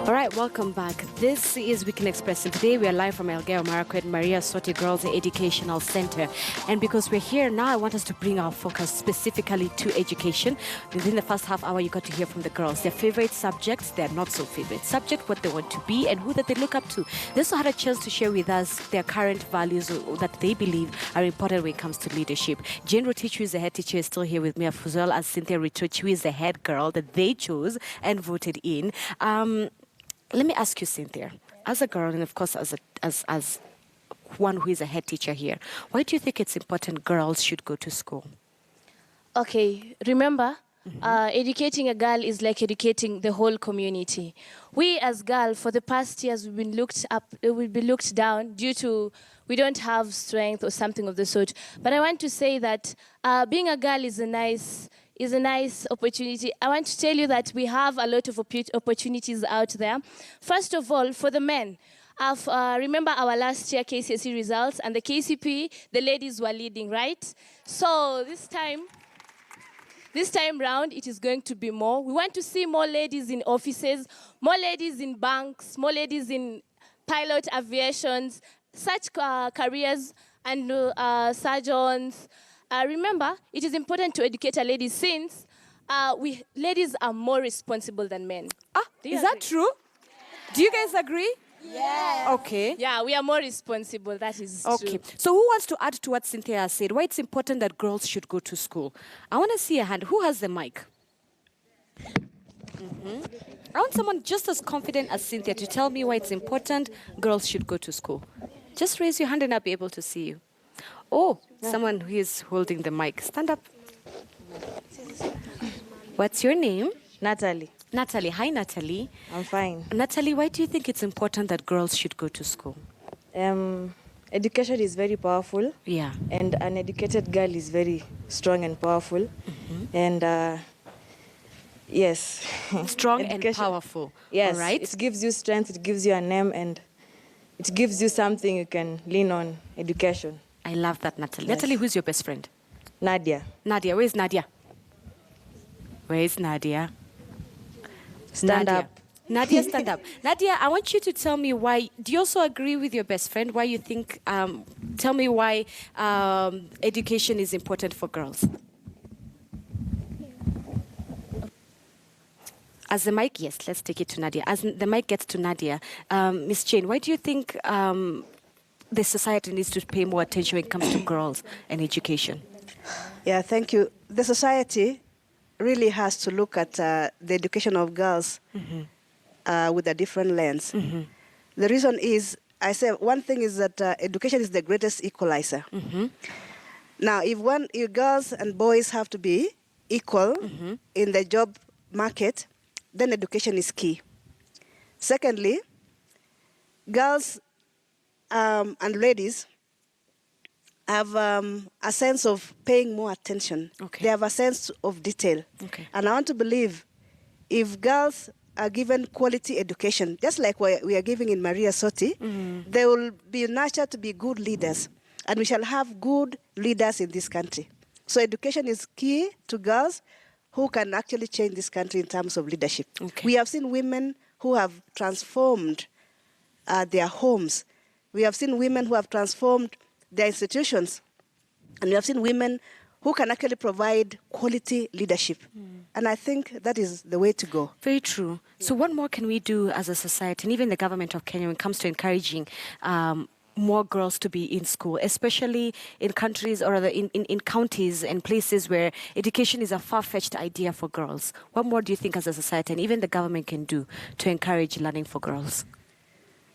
All right, welcome back. This is Weekend Express, and today we are live from Elgeyo Marakwet Maria Soti Girls Educational Center. And because we're here now, I want us to bring our focus specifically to education. Within the first half hour, you got to hear from the girls, their favorite subjects, their not so favorite subject, what they want to be, and who that they look up to. They also had a chance to share with us their current values that they believe are important when it comes to leadership. Jane Rotich, who is the head teacher, is still here with me, as well as Cynthia Rituch, who is the head girl that they chose and voted in. Let me ask you, Cynthia, as a girl and of course as one who is a head teacher here, why do you think it's important girls should go to school? Okay, remember, educating a girl is like educating the whole community. We as girls, for the past years, we've been looked down due to we don't have strength or something of the sort. But I want to say that being a girl is a nice opportunity. I want to tell you that we have a lot of opportunities out there. First of all, for the men, remember our last year KCSE results, and the KCP, the ladies were leading, right? So this time round, it is going to be more. We want to see more ladies in offices, more ladies in banks, more ladies in pilot aviations, such careers, and surgeons. Remember, it is important to educate a lady since ladies are more responsible than men. Is that true? Do you guys agree? Yeah. Okay. Yeah, we are more responsible. That is true. Okay. So who wants to add to what Cynthia said? Why it's important that girls should go to school? I want to see a hand. Who has the mic? I want someone just as confident as Cynthia to tell me why it's important girls should go to school. Just raise your hand and I'll be able to see you. Oh, someone who is holding the mic. Stand up. What's your name? Natalie. Natalie. Hi, Natalie. I'm fine. Natalie, why do you think it's important that girls should go to school? Education is very powerful. Yeah. And an educated girl is very strong and powerful. And yes. Strong and powerful. Yes. All right. It gives you strength, it gives you a name, and it gives you something you can lean on, education. I love that, Natalie. Yes. Natalie, who's your best friend? Nadia. Nadia, where's Nadia? Where's Nadia? Stand Nadia. up. Nadia, stand up. Nadia, I want you to tell me why. Do you also agree with your best friend? Why you think? Tell me why education is important for girls. As the mic, yes, let's take it to Nadia. As the mic gets to Nadia, Miss Jane, why do you think the society needs to pay more attention when it comes to girls and education? Yeah, thank you. The society really has to look at the education of girls with a different lens. The reason is, I say one thing is that education is the greatest equalizer. Now, if girls and boys have to be equal in the job market, then education is key. Secondly, girls and ladies have a sense of paying more attention. Okay. They have a sense of detail. Okay. And I want to believe if girls are given quality education, just like we are giving in Maria Soti, they will be nurtured to be good leaders. And we shall have good leaders in this country. So education is key to girls who can actually change this country in terms of leadership. Okay. We have seen women who have transformed their homes. We have seen women who have transformed their institutions. And we have seen women who can actually provide quality leadership. And I think that is the way to go. Very true. So what more can we do as a society, and even the government of Kenya, when it comes to encouraging more girls to be in school, especially in countries or rather in counties and places where education is a far-fetched idea for girls? What more do you think as a society and even the government can do to encourage learning for girls?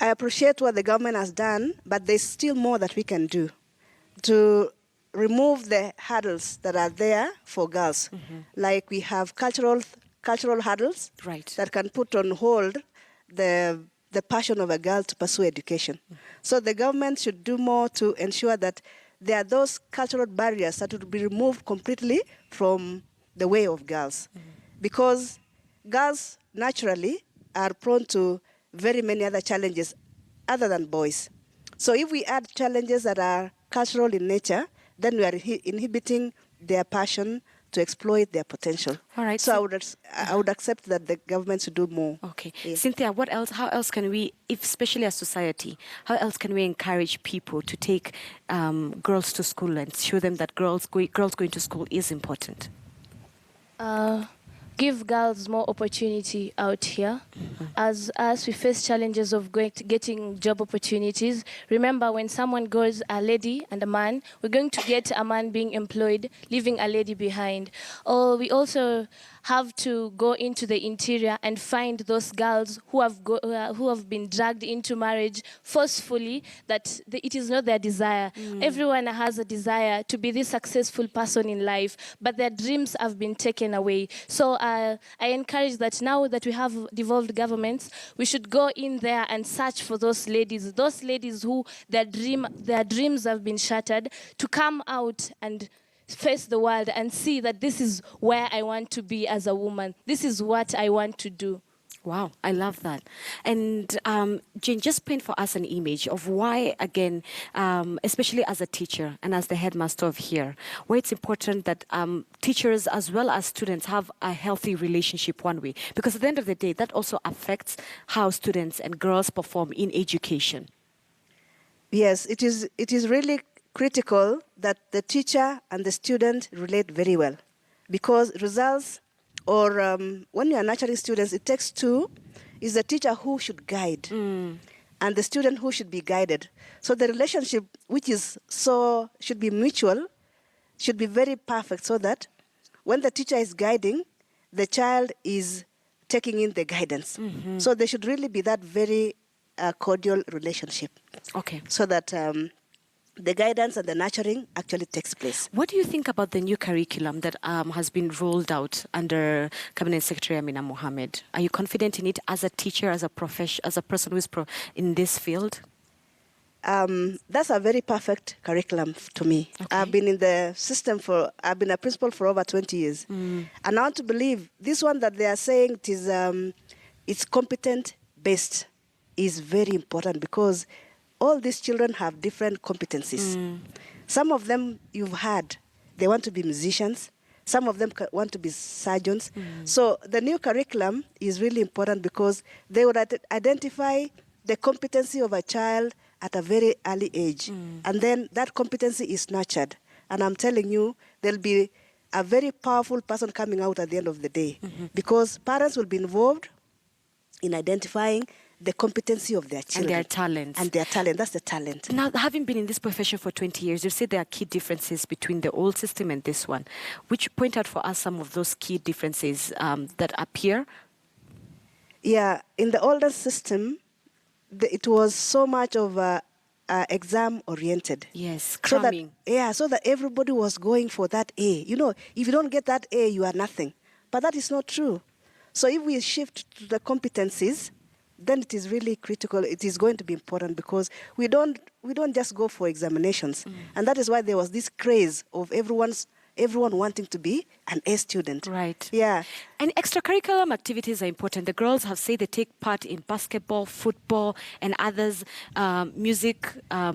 I appreciate what the government has done, but there's still more that we can do to remove the hurdles that are there for girls. Like we have cultural hurdles that can put on hold the passion of a girl to pursue education. So the government should do more to ensure that there are those cultural barriers that would be removed completely from the way of girls. Because girls naturally are prone to very many other challenges other than boys. So if we add challenges that are cultural in nature, then we are inhibiting their passion to exploit their potential. All right. So I would accept that the government should do more. Okay. Yeah. Cynthia, what else? How else can we, if especially as society, how else can we encourage people to take girls to school and show them that girls going to school is important? Give girls more opportunity out here. As we face challenges of getting job opportunities, remember when someone goes, a lady and a man, we're going to get a man being employed, leaving a lady behind. Or we also have to go into the interior and find those girls who have been dragged into marriage forcefully, that it is not their desire. Everyone has a desire to be this successful person in life, but their dreams have been taken away. So I encourage that now that we have devolved governments, we should go in there and search for those ladies who their dreams have been shattered, to come out and face the world and see that this is where I want to be as a woman. This is what I want to do. Wow, I love that. And Jane, just paint for us an image of why, again, especially as a teacher and as the headmaster of here, why it's important that teachers as well as students have a healthy relationship one way. Because at the end of the day, that also affects how students and girls perform in education. Yes, it is really critical that the teacher and the student relate very well, because results, or when you are nurturing students, it takes two. Is the teacher who should guide and the student who should be guided. So the relationship, which should be mutual, should be very perfect, so that when the teacher is guiding, the child is taking in the guidance. So there should really be that very cordial relationship. Okay. So that the guidance and the nurturing actually takes place. What do you think about the new curriculum that has been rolled out under Cabinet Secretary Amina Mohammed? Are you confident in it as a teacher, as a person who is in this field? That's a very perfect curriculum to me. Okay. I've been in the system I've been a principal for over 20 years. And I want to believe this one that they are saying it's competent based is very important, because all these children have different competencies. Some of them you've had, they want to be musicians. Some of them want to be surgeons. So the new curriculum is really important, because they would identify the competency of a child at a very early age. And then that competency is nurtured. And I'm telling you, there'll be a very powerful person coming out at the end of the day, because parents will be involved in identifying the competency of their children. And their talents. And their talent. That's the talent. Now, having been in this profession for 20 years, you say there are key differences between the old system and this one. Which point out for us some of those key differences that appear? Yeah, in the older system, it was so much of exam-oriented. Yes, cramming. So that everybody was going for that A. You know, if you don't get that A, you are nothing. But that is not true. So if we shift to the competencies, then it is really critical. It is going to be important, because we don't just go for examinations. And that is why there was this craze of everyone wanting to be an A student. Right. Yeah. And extracurricular activities are important. The girls have said they take part in basketball, football, and others, music,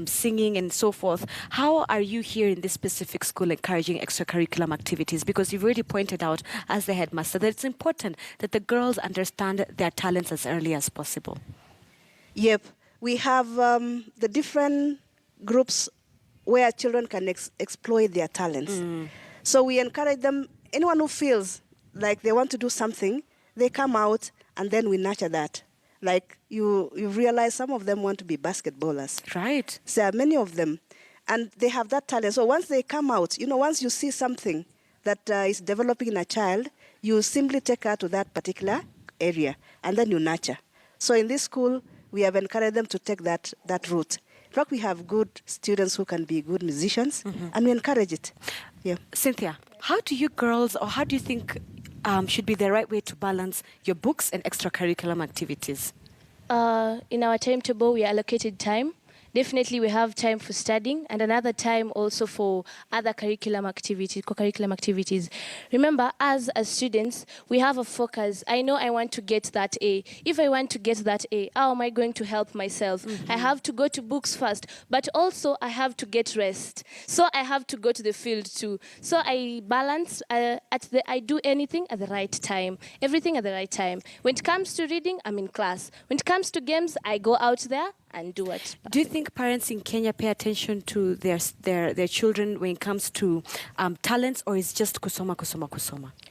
singing, and so forth. How are you here in this specific school encouraging extracurricular activities? Because you've already pointed out, as the headmaster, that it's important that the girls understand their talents as early as possible. Yep. We have the different groups where children can exploit their talents. So we encourage them, anyone who feels like they want to do something, they come out, and then we nurture that. Like you realize some of them want to be basketballers. Right. So many of them. And they have that talent. So once they come out, once you see something that is developing in a child, you simply take her to that particular area, and then you nurture. So in this school, we have encouraged them to take that route. In fact, we have good students who can be good musicians, and we encourage it. Yeah. Cynthia, how do you girls, or how do you think should be the right way to balance your books and extracurricular activities? In our timetable, we allocated time. definitely we have time for studying and another time also for other curriculum activities, co-curriculum activities. Remember, as students, we have a focus. I know I want to get that A. If I want to get that A, how am I going to help myself? I have to go to books first, but also I have to get rest. So I have to go to the field too. So I balance, I do anything at the right time, everything at the right time. When it comes to reading, I'm in class. When it comes to games, I go out there and do it. Do you think parents in Kenya pay attention to their children when it comes to talents, or is just kusoma?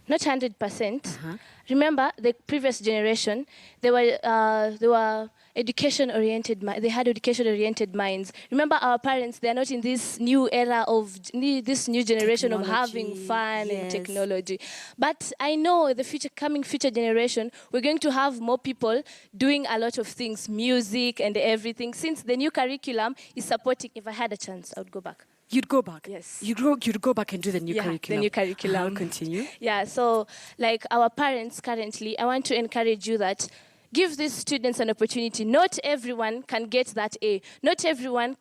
Not 100%. Remember, the previous generation, they were education-oriented. They had education-oriented minds. Remember, our parents, they are not in this new era of this new generation of having fun and technology. But I know the coming future generation, we're going to have more people doing a lot of things, music and everything. Since the new curriculum is supporting, if I had a chance, I would go back. You'd go back? Yes. You'd go back and do the new curriculum? The new curriculum. I'll continue. Yeah, so like our parents currently, I want to encourage you that give these students an opportunity. Not everyone can get that A. Not everyone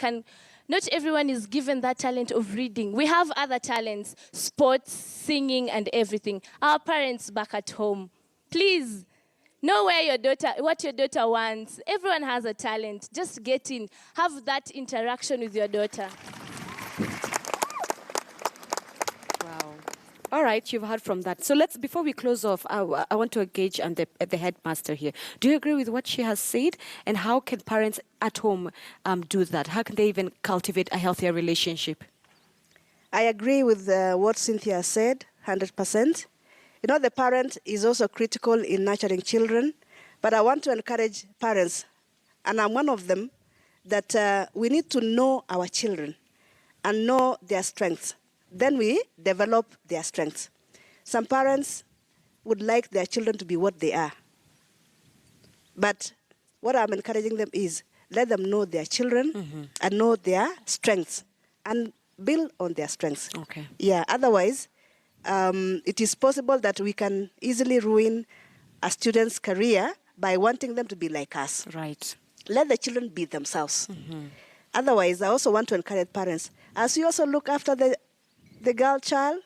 is given that talent of reading. We have other talents, sports, singing, and everything. Our parents back at home, please, know what your daughter wants. Everyone has a talent. Just get in. Have that interaction with your daughter. Wow. All right, you've heard from that. So before we close off, I want to engage on the headmaster here. Do you agree with what she has said? And how can parents at home do that? How can they even cultivate a healthier relationship? I agree with what Cynthia said, 100%. You know, the parent is also critical in nurturing children, but I want to encourage parents, and I'm one of them, that we need to know our children and know their strengths. Then we develop their strengths. Some parents would like their children to be what they are. But what I'm encouraging them is let them know their children and know their strengths and build on their strengths. Okay. Yeah, otherwise, it is possible that we can easily ruin a student's career by wanting them to be like us. Right. Let the children be themselves. Otherwise, I also want to encourage parents, as you also look after the girl child,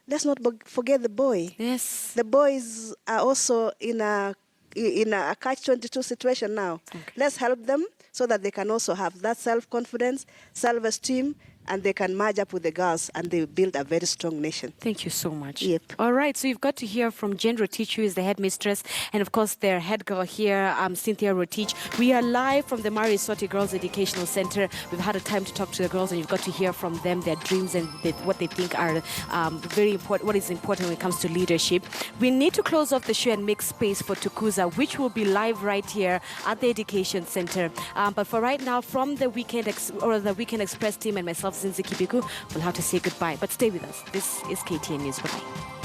let's not forget the boy. Yes. The boys are also in a catch-22 situation now. Okay. Let's help them so that they can also have that self-confidence, self-esteem, and they can merge up with the girls and they build a very strong nation. Thank you so much. Yep. All right, so you've got to hear from Jen Rotich, who is the headmistress, and of course their head girl here, Cynthia Rotich. We are live from the Soti Girls Educational Center. We've had a time to talk to the girls, and you've got to hear from them, their dreams and what they think are very important, what is important when it comes to leadership. We need to close off the show and make space for Tukuza, which will be live right here at the Education Center. But for right now, from the Weekend Express team and myself, Zinzi Kibiku, we'll have to say goodbye. But stay with us. This is KTN News. Bye-bye.